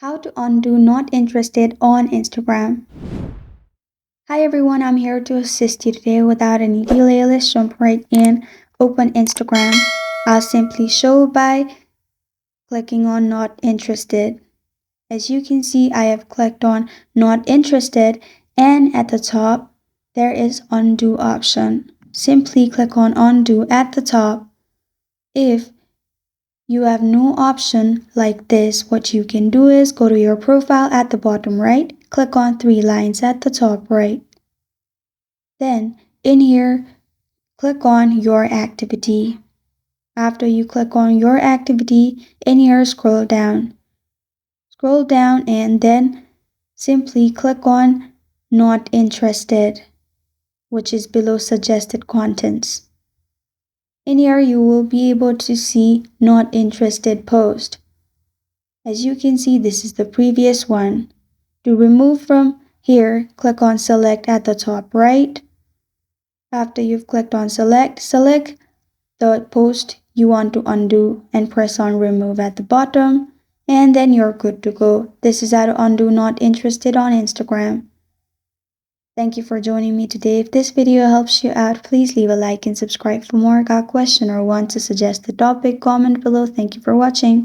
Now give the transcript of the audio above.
How to undo not interested on Instagram. Hi everyone, I'm here to assist you today without any delay. Let's jump right in. Open Instagram. I'll simply show by clicking on not interested. As you can see, I have clicked on not interested, and at the top there is undo option. Simply click on undo at the top. If you have no option like this, what you can do is go to your profile at the bottom right, click on three lines at the top right. Then in here, click on your activity. After you click on your activity, in here scroll down. Scroll down and then simply click on not interested, which is below suggested contents. In here, you will be able to see not interested post. As you can see, this is the previous one. To remove from here, click on select at the top right. After you've clicked on select, select the post you want to undo and press on remove at the bottom, and then you're good to go. This is how to undo not interested on Instagram. Thank you for joining me today. If this video helps you out, please leave a like and subscribe for more. Got a question or want to suggest the topic, comment below. Thank you for watching.